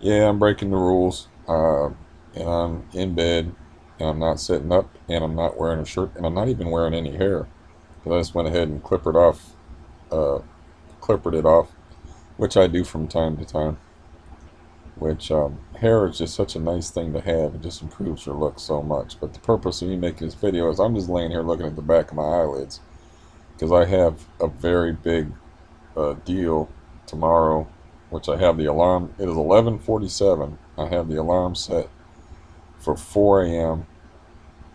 Yeah, I'm breaking the rules. And I'm in bed, and I'm not sitting up, and I'm not wearing a shirt, and I'm not even wearing any hair. Because I just went ahead and uh, clippered it off, which I do from time to time. Which hair is just such a nice thing to have. It just improves your look so much. But the purpose of me making this video is I'm just laying here looking at the back of my eyelids because I have a very big deal tomorrow, which I have the alarm. It is 11:47. I have the alarm set for 4 a.m.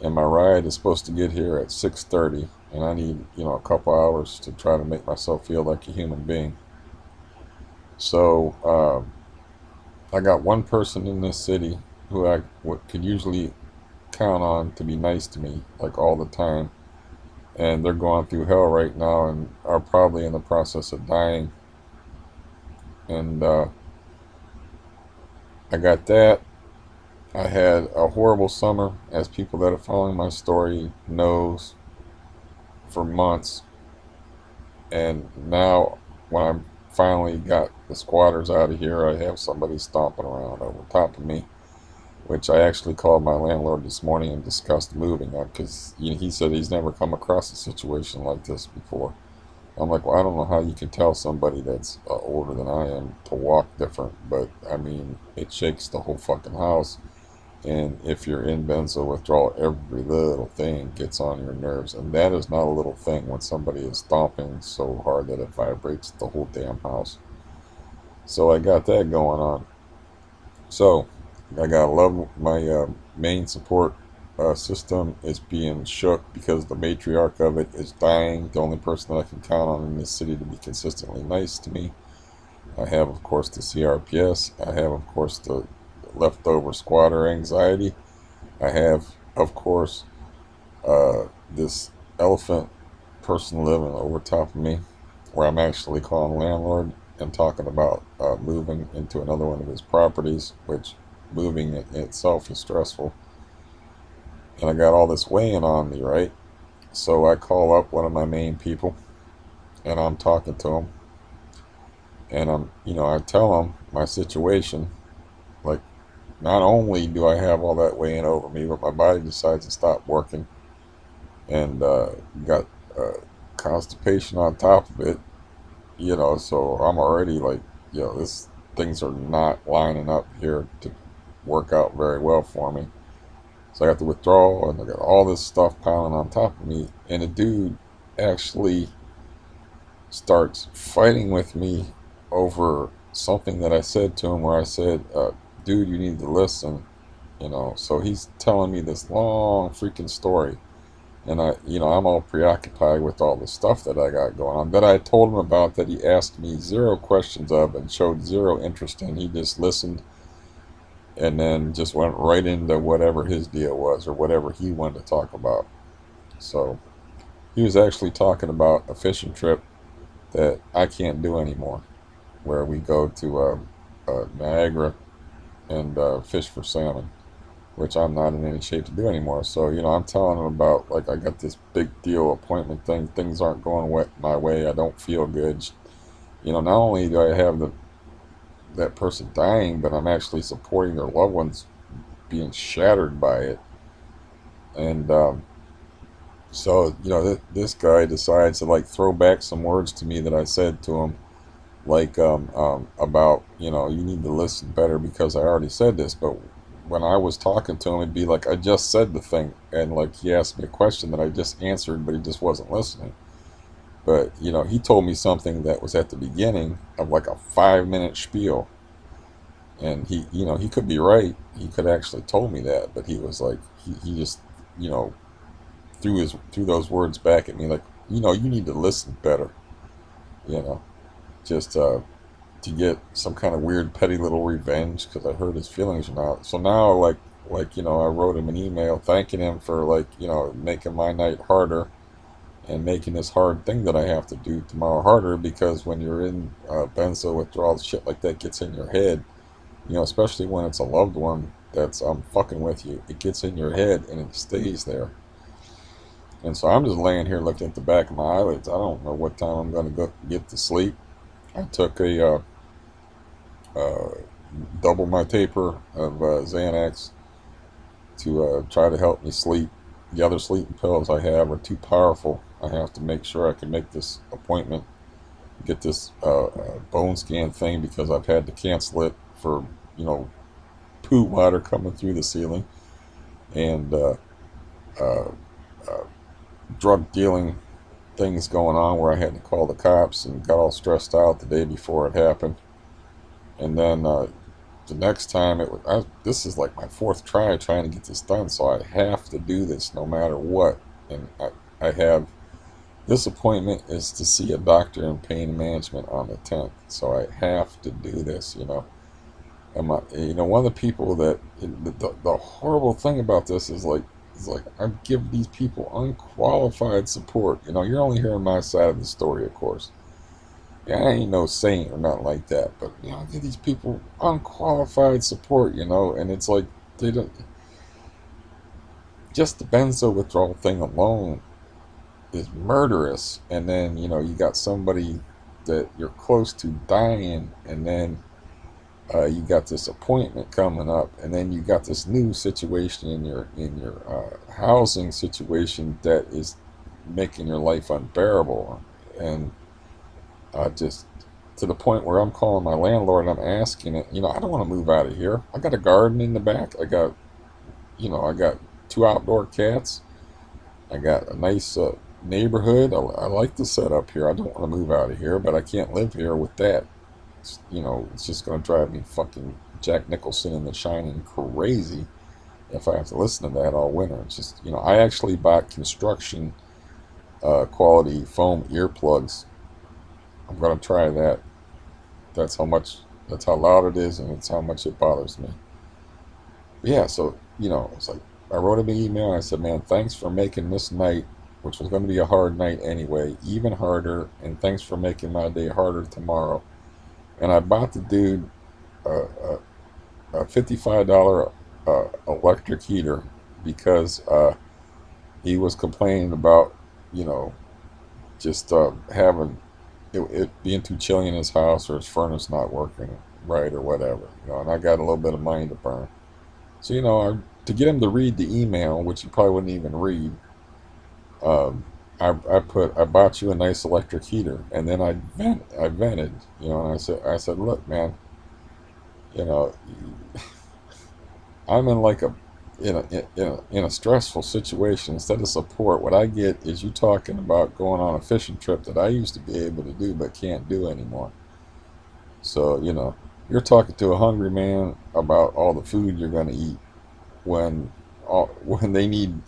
and my ride is supposed to get here at 6:30, and I need a couple hours to try to make myself feel like a human being. So I got one person in this city who I could usually count on to be nice to me like all the time, and they're going through hell right now and are probably in the process of dying. And I got that. I had a horrible summer, as people that are following my story knows, for months. And now, when I finally got the squatters out of here, I have somebody stomping around over top of me, which I actually called my landlord this morning and discussed moving because he said he's never come across a situation like this before. I'm like, well, I don't know how you can tell somebody that's older than I am to walk different, but I mean, it shakes the whole fucking house. And if you're in benzo withdrawal, every little thing gets on your nerves. And that is not a little thing when somebody is stomping so hard that it vibrates the whole damn house. So I got that going on. So I gotta love my main support system is being shook because the matriarch of it is dying. The only person that I can count on in this city to be consistently nice to me. I have, of course, the CRPS. I have, of course, the leftover squatter anxiety. I have, of course, this elephant person living over top of me, where I'm actually calling landlord and talking about moving into another one of his properties, which moving in itself is stressful. And I got all this weighing on me, right? So I call up one of my main people, and I'm talking to him, and I tell him my situation. Like, not only do I have all that weighing over me, but my body decides to stop working, and got uh, constipation on top of it. So I'm already like, this things are not lining up here to work out very well for me. So I got the withdrawal, and I got all this stuff piling on top of me, and a dude actually starts fighting with me over something that I said to him, where I said, "Dude, you need to listen." So he's telling me this long freaking story, and I'm all preoccupied with all the stuff that I got going on that I told him about, that he asked me zero questions of and showed zero interest in. He just listened and then just went right into whatever his deal was or whatever he wanted to talk about. So he was actually talking about a fishing trip that I can't do anymore, where we go to Niagara and fish for salmon, which I'm not in any shape to do anymore. So, I'm telling him about, like, I got this big deal appointment thing. Things aren't going my way. I don't feel good. Not only do I have that person dying, but I'm actually supporting their loved ones being shattered by it. And so, this guy decides to, like, throw back some words to me that I said to him, like, about, you need to listen better because I already said this. But when I was talking to him, it'd be like I just said the thing, and like he asked me a question that I just answered, but he just wasn't listening. But he told me something that was at the beginning of like a 5 minute spiel, and he could be right. He could actually told me that, but he was like he just you know threw those words back at me, like, you need to listen better. You know, just to get some kind of weird petty little revenge because I hurt his feelings or not. So now, I wrote him an email thanking him for, like, making my night harder and making this hard thing that I have to do tomorrow harder, because when you're in benzo withdrawal, shit like that gets in your head. Especially when it's a loved one that's fucking with you, it gets in your head and it stays there. And so I'm just laying here looking at the back of my eyelids. I don't know what time I'm going to go get to sleep. I took a uh, double my taper of Xanax to try to help me sleep. The other sleeping pills I have are too powerful. I have to make sure I can make this appointment, get this bone scan thing, because I've had to cancel it for, you know, poo water coming through the ceiling, and uh, uh, drug dealing things going on where I had to call the cops and got all stressed out the day before it happened. And then the next time this is like my fourth try trying to get this done, so I have to do this no matter what. And I have this appointment is to see a doctor in pain management on the 10th, so I have to do this. One of the people that the horrible thing about this is like I give these people unqualified support. You're only hearing my side of the story, of course. Yeah, I ain't no saint or nothing like that, but I give these people unqualified support, and it's like they don't. Just the benzo withdrawal thing alone is murderous, and then you got somebody that you're close to dying, and then you got this appointment coming up, and then you got this new situation in your housing situation that is making your life unbearable, and just to the point where I'm calling my landlord and I'm asking it. I don't want to move out of here. I got a garden in the back. I got two outdoor cats. I got a nice neighborhood. I like the setup here. I don't want to move out of here, but I can't live here with that. It's just going to drive me fucking Jack Nicholson in The Shining crazy if I have to listen to that all winter. It's just, I actually bought construction quality foam earplugs. I'm going to try that. That's how loud it is, and it's how much it bothers me. But yeah, so, it's like, I wrote him an email and I said, man, thanks for making this night, which was going to be a hard night anyway, even harder, and thanks for making my day harder tomorrow. And I bought the dude a $55 electric heater because he was complaining about, you know, just having it being too chilly in his house, or his furnace not working right, or whatever. And I got a little bit of money to burn. So, to get him to read the email, which he probably wouldn't even read, um, I bought you a nice electric heater, and then I vented, and I said, look, man, you know, I'm in like a stressful situation. Instead of support, what I get is you talking about going on a fishing trip that I used to be able to do but can't do anymore. So, you're talking to a hungry man about all the food you're going to eat when when they need,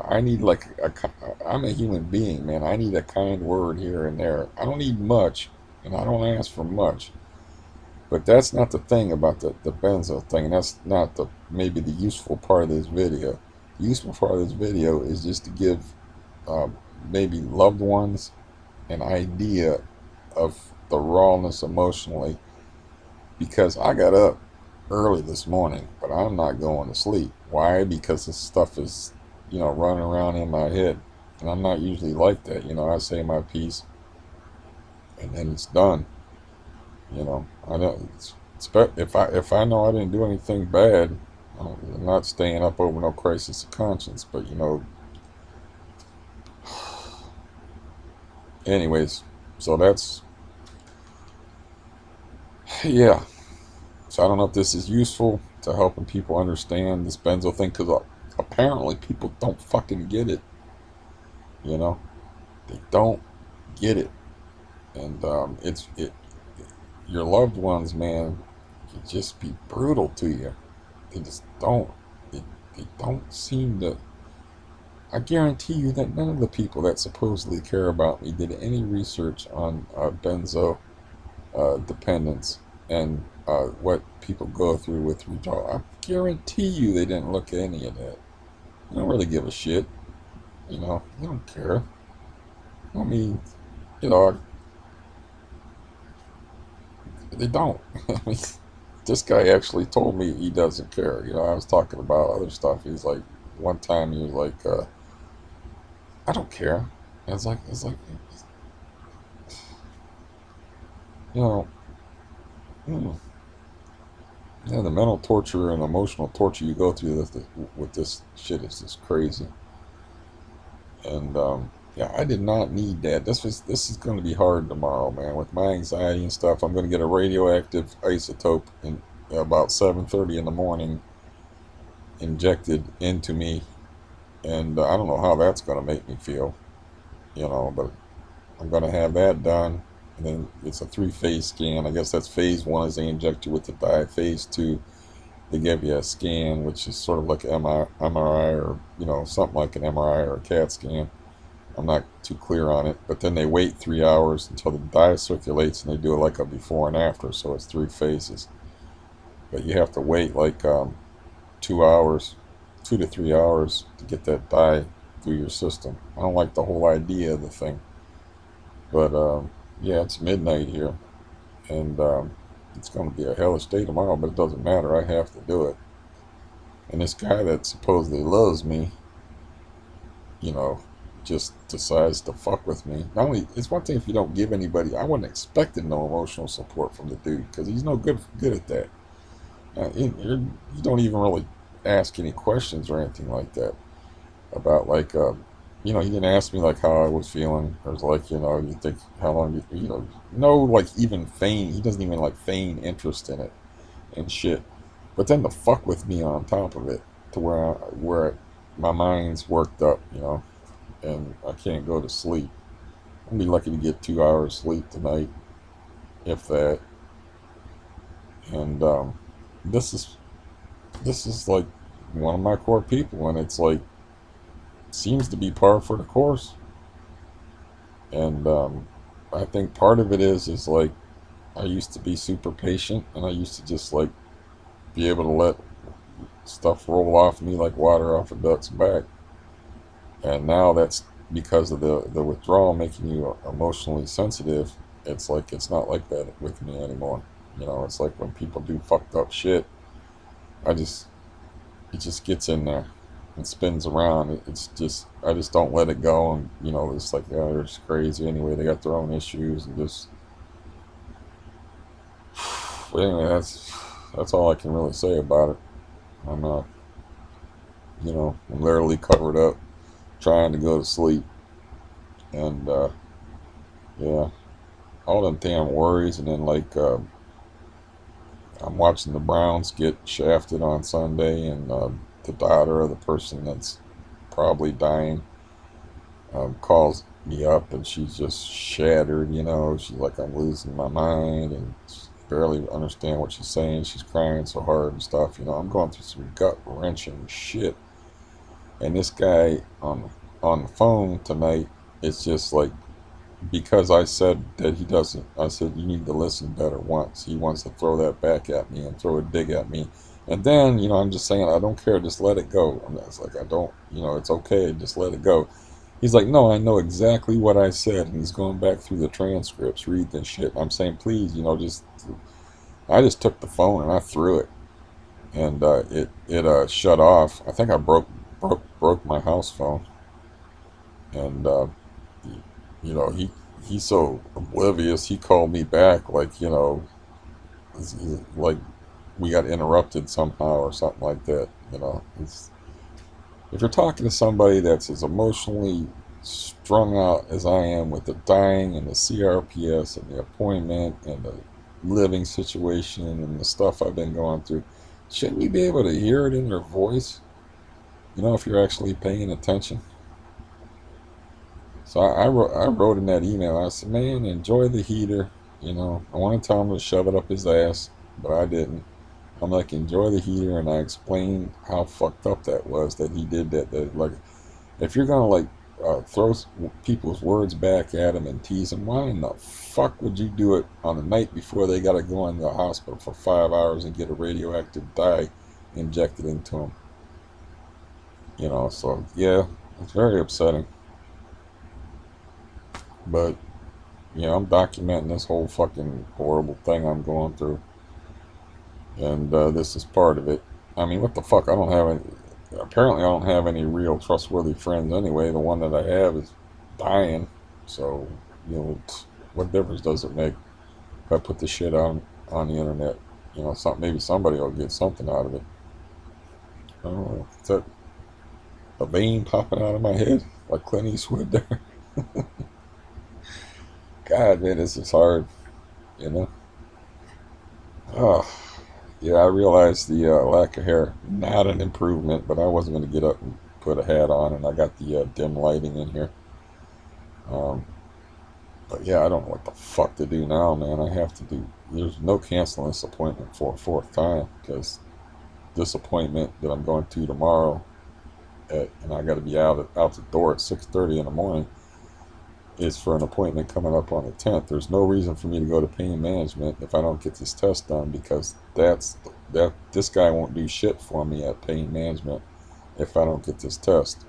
I need like I'm a human being, man. I need a kind word here and there. I don't need much, and I don't ask for much. But that's not the thing about the benzo thing, and that's not maybe the useful part of this video. The useful part of this video is just to give uh, maybe loved ones an idea of the rawness emotionally, because I got up early this morning, but I'm not going to sleep. Why? Because this stuff is, running around in my head, and I'm not usually like that. I say my piece, and then it's done. I don't. If I know I didn't do anything bad, I'm not staying up over no crisis of conscience. But anyways, so that's, yeah. So I don't know if this is useful to helping people understand this benzo thing, because apparently people don't fucking get it. They don't get it, and your loved ones, man, can just be brutal to you. They just don't. They don't seem to. I guarantee you that none of the people that supposedly care about me did any research on benzo dependence and what people go through with withdrawal. I guarantee you they didn't look at any of that. They don't really give a shit. They don't care. I mean, you know, they don't. I mean, this guy actually told me he doesn't care. I was talking about other stuff. He's like, one time he was like, I don't care. And it's like, you know, hmm, Yeah, the mental torture and emotional torture you go through with this shit is just crazy. And yeah, I did not need that. This is going to be hard tomorrow, man. With my anxiety and stuff, I'm going to get a radioactive isotope in about 7:30 in the morning injected into me, and I don't know how that's going to make me feel, but I'm going to have that done. And then it's a three-phase scan. I guess that's phase one is they inject you with the dye. Phase two, they give you a scan, which is sort of like an MRI or, something like an MRI or a CAT scan. I'm not too clear on it. But then they wait 3 hours until the dye circulates and they do it like a before and after. So it's three phases. But you have to wait like 2 hours, 2 to 3 hours to get that dye through your system. I don't like the whole idea of the thing. But yeah, it's midnight here. And it's going to be a hellish day tomorrow, but it doesn't matter. I have to do it. And this guy that supposedly loves me, you know, just decides to fuck with me. Not only, it's one thing if you don't give anybody, I wasn't expecting no emotional support from the dude because he's no good at that. You don't even really ask any questions or anything like that about like, he didn't ask me like how I was feeling or was like, you think how long no like even feign. He doesn't even like feign interest in it and shit. But then to fuck with me on top of it to where my mind's worked up, and I can't go to sleep. I'll be lucky to get 2 hours sleep tonight, if that. And this is this is like one of my core people, and it's like seems to be par for the course. And I think part of it is like I used to be super patient, and I used to just like be able to let stuff roll off me like water off a duck's back. And now that's because of the withdrawal making you emotionally sensitive. It's like it's not like that with me anymore. It's like when people do fucked up shit, I just it just gets in there and spins around. It's just I just don't let it go, and it's like yeah, they're just crazy anyway. They got their own issues, and just but anyway, that's all I can really say about it. I'm I'm literally covered up trying to go to sleep, and yeah, all them damn worries, and then like I'm watching the Browns get shafted on Sunday, and the daughter of the person that's probably dying calls me up, and she's just shattered. She's like, I'm losing my mind, and she barely understand what she's saying. She's crying so hard and stuff. I'm going through some gut wrenching shit, and this guy on the phone tonight, it's just like because I said that he doesn't, I said, you need to listen better once. He wants to throw that back at me and throw a dig at me. And then, I'm just saying, I don't care, just let it go. I'm just like, I don't, it's okay, just let it go. He's like, no, I know exactly what I said. And he's going back through the transcripts, reading shit. I'm saying, please, I just took the phone and I threw it. And it shut off. I think I broke my house phone. And, he's so oblivious. He called me back like like we got interrupted somehow or something like that. If you're talking to somebody that's as emotionally strung out as I am with the dying and the CRPS and the appointment and the living situation and the stuff I've been going through, shouldn't you be able to hear it in their voice? If you're actually paying attention. So I wrote in that email. I said, man, enjoy the heater. I want to tell him to shove it up his ass, but I didn't. I'm like, enjoy the heater, and I explained how fucked up that was that he did that. That like, if you're gonna like throw people's words back at him and tease them, why in the fuck would you do it on the night before they gotta go in the hospital for 5 hours and get a radioactive dye injected into them? So yeah, it's very upsetting. But I'm documenting this whole fucking horrible thing I'm going through, and this is part of it. I mean, what the fuck? I don't have any. Apparently, I don't have any real trustworthy friends anyway. The one that I have is dying, so what difference does it make if I put the shit on the internet? You know, maybe somebody will get something out of it. I don't know. Is that a vein popping out of my head like Clint Eastwood there? God, man, this is hard. You know. Oh, yeah. I realized the lack of hair, not an improvement, but I wasn't going to get up and put a hat on, and I got the dim lighting in here. Um, but yeah, I don't know what the fuck to do now, man. I have to do. There's no canceling this appointment for a fourth time because this appointment that I'm going to tomorrow, and I got to be out the door at 6:30 in the morning, is for an appointment coming up on the 10th. There's no reason for me to go to pain management if I don't get this test done, because this guy won't do shit for me at pain management if I don't get this test.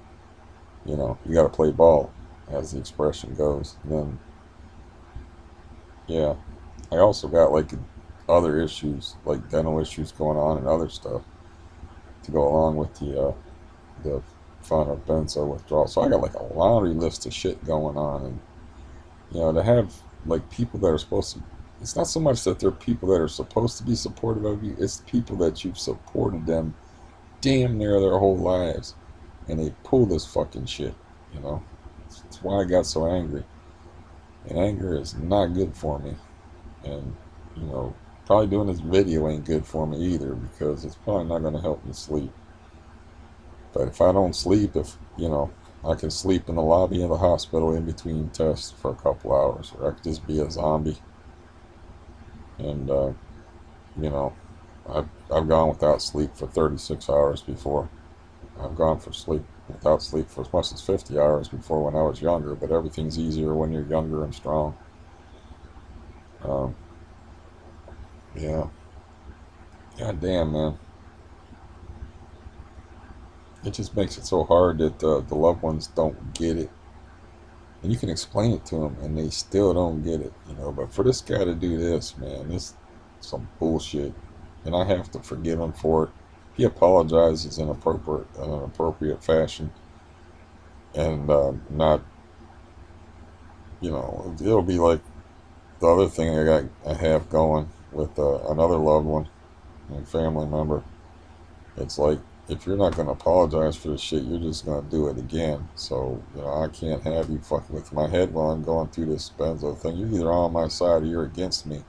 You know, you got to play ball, as the expression goes. And then, yeah, I also got like other issues, like dental issues going on and other stuff to go along with the fun of benzo withdrawal. So I got like a laundry list of shit going on, and you know, to have like people that are supposed to, it's not so much that they're people that are supposed to be supportive of you, it's people that you've supported them damn near their whole lives, and they pull this fucking shit, you know. That's why I got so angry. And anger is not good for me. And, you know, probably doing this video ain't good for me either, because it's probably not going to help me sleep. But if I don't sleep, you know, I can sleep in the lobby of the hospital in between tests for a couple hours, or I could just be a zombie. And, you know, I've gone without sleep for 36 hours before. I've gone for sleep without sleep for as much as 50 hours before when I was younger, but everything's easier when you're younger and strong. Um, yeah. God damn, man. It just makes it so hard that the loved ones don't get it. And you can explain it to them, and they still don't get it, you know. But for this guy to do this, man, this is some bullshit. And I have to forgive him for it. He apologizes in an appropriate fashion, and not, you know, it'll be like the other thing I have going with another loved one, a family member. It's like, if you're not going to apologize for this shit, you're just going to do it again. So, you know, I can't have you fucking with my head while I'm going through this benzo thing. You're either on my side or you're against me.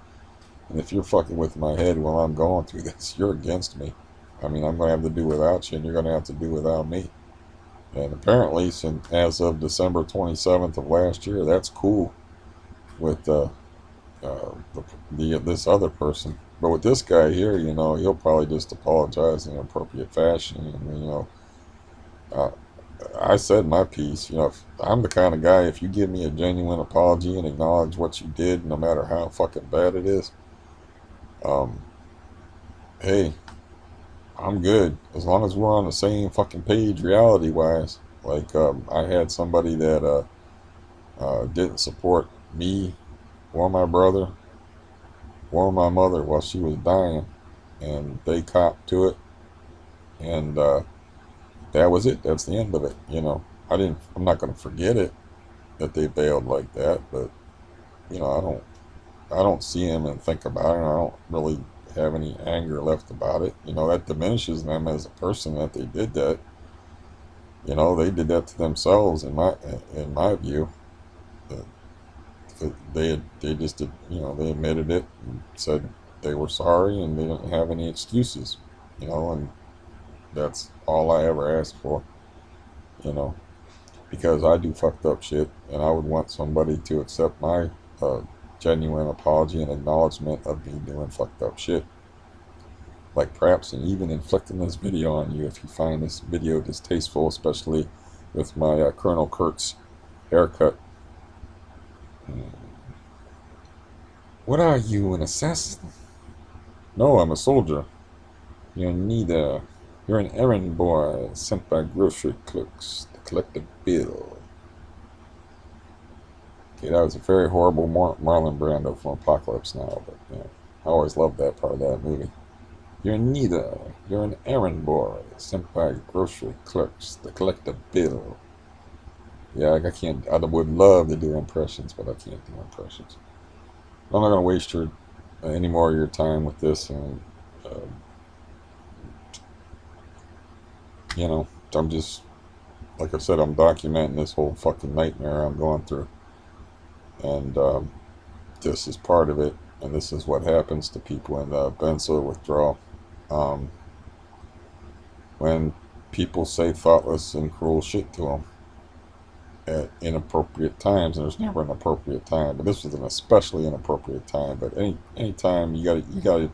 And if you're fucking with my head while I'm going through this, you're against me. I mean, I'm going to have to do without you, and you're going to have to do without me. And apparently, since as of December 27th of last year, that's cool with this other person. But with this guy here, you know, he'll probably just apologize in an appropriate fashion. And, you know, uh, I said my piece. You know, if I'm the kind of guy, if you give me a genuine apology and acknowledge what you did, no matter how fucking bad it is, um, hey, I'm good. As long as we're on the same fucking page reality-wise. Like, I had somebody that didn't support me or my brother or my mother while she was dying, and they copped to it, and that was it. That's the end of it. You know, I'm not going to forget it that they bailed like that, but you know, I don't see them and think about it. And I don't really have any anger left about it. You know, that diminishes them as a person that they did that. You know, they did that to themselves in my view. They just did, you know, they admitted it and said they were sorry, and they didn't have any excuses, you know, and that's all I ever asked for, you know, because I do fucked up shit, and I would want somebody to accept my genuine apology and acknowledgement of me doing fucked up shit, like perhaps and even inflicting this video on you if you find this video distasteful, especially with my Colonel Kurtz haircut. What are you, an assassin? No, I'm a soldier. You're neither. You're an errand boy sent by grocery clerks to collect a bill. Okay, that was a very horrible Marlon Brando from Apocalypse Now, but you know, I always loved that part of that movie. You're neither. You're an errand boy sent by grocery clerks to collect a bill. Yeah, I can't. I would love to do impressions, but I can't do impressions. I'm not going to waste any more of your time with this. You know, I'm just, like I said, I'm documenting this whole fucking nightmare I'm going through. And this is part of it. And this is what happens to people in benzo withdrawal. Um, when people say thoughtless and cruel shit to them at inappropriate times, and there's never an appropriate time, but this was an especially inappropriate time. But any time you gotta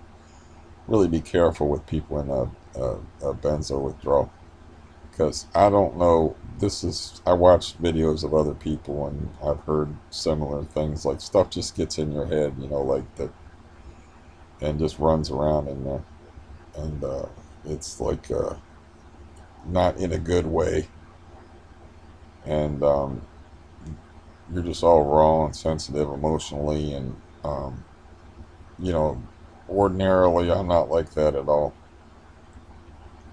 really be careful with people in a benzo withdrawal, because I don't know. I watched videos of other people and I've heard similar things. Like stuff just gets in your head, like that, and just runs around in there, and it's like not in a good way, and you're just all raw and sensitive emotionally, and you know, ordinarily I'm not like that at all,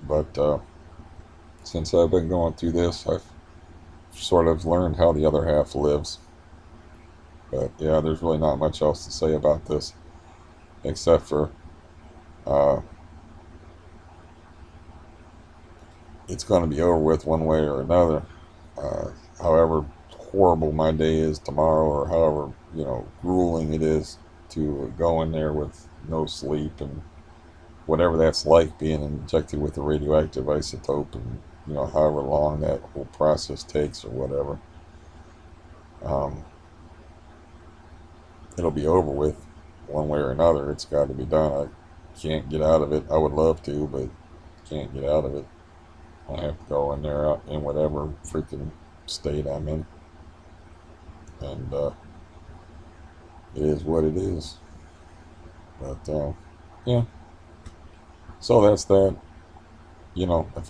but since I've been going through this, I've sort of learned how the other half lives. But yeah, there's really not much else to say about this except for uh, it's going to be over with one way or another. Uh, However horrible my day is tomorrow, or however grueling it is to go in there with no sleep and whatever that's like, being injected with a radioactive isotope, and however long that whole process takes or whatever. Um, it'll be over with one way or another. It's got to be done. I can't get out of it. I would love to, but can't get out of it. I have to go in there out in whatever freaking state I'm in, and it is what it is. But yeah, so that's that. If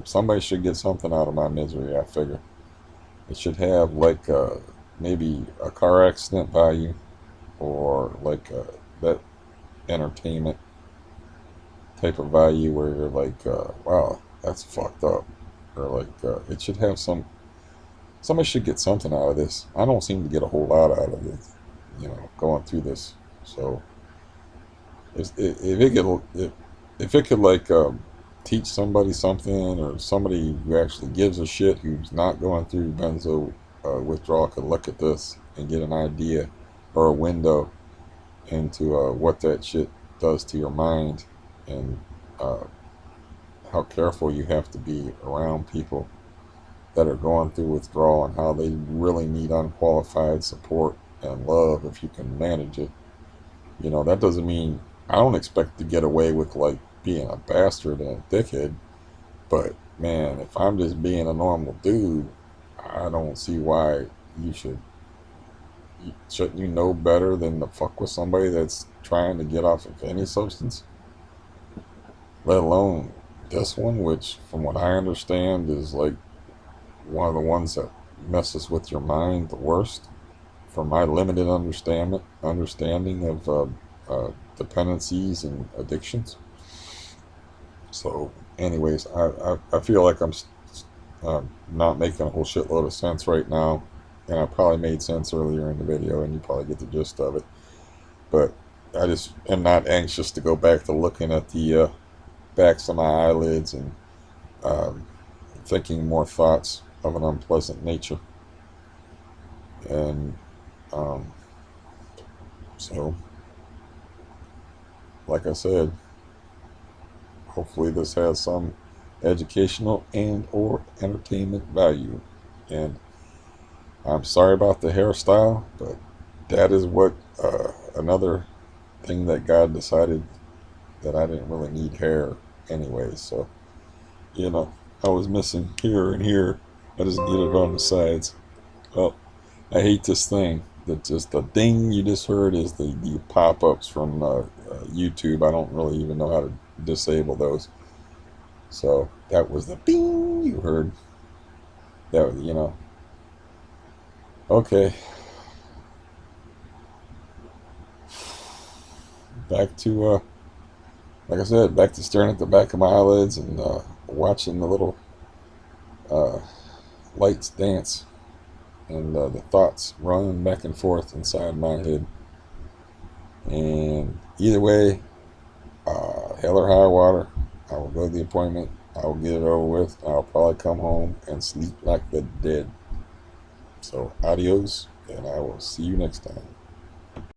somebody should get something out of my misery, I figure it should have like maybe a car accident value, or like that entertainment type of value where you're like, wow, that's fucked up, or like it should have somebody should get something out of this. I don't seem to get a whole lot out of it, going through this. So if it could like teach somebody something, or somebody who actually gives a shit who's not going through benzo withdrawal could look at this and get an idea or a window into what that shit does to your mind, and uh, how careful you have to be around people that are going through withdrawal, and how they really need unqualified support and love if you can manage it. That doesn't mean I don't expect to get away with like being a bastard and a dickhead, but man, if I'm just being a normal dude, I don't see why you shouldn't you know better than to fuck with somebody that's trying to get off of any substance, let alone this one, which from what I understand is like one of the ones that messes with your mind the worst, from my limited understanding of dependencies and addictions. So, anyways, I feel like I'm not making a whole shitload of sense right now, and I probably made sense earlier in the video, and you probably get the gist of it. But I just am not anxious to go back to looking at the backs of my eyelids and um, thinking more thoughts of an unpleasant nature. And um, so, like I said, hopefully this has some educational and or entertainment value. And I'm sorry about the hairstyle, but that is what another thing that God decided, that I didn't really need hair anyway. So, I was missing here and here. I just needed it on the sides. Oh, I hate this thing. That just the ding you just heard is the pop-ups from YouTube. I don't really even know how to disable those. So that was the bing you heard. That was. Okay, back to like I said, back to staring at the back of my eyelids and watching the little uh, lights dance, and the thoughts running back and forth inside my head. And either way, hell or high water, I will go to the appointment. I will get it over with. I'll probably come home and sleep like the dead. So, adios, and I will see you next time.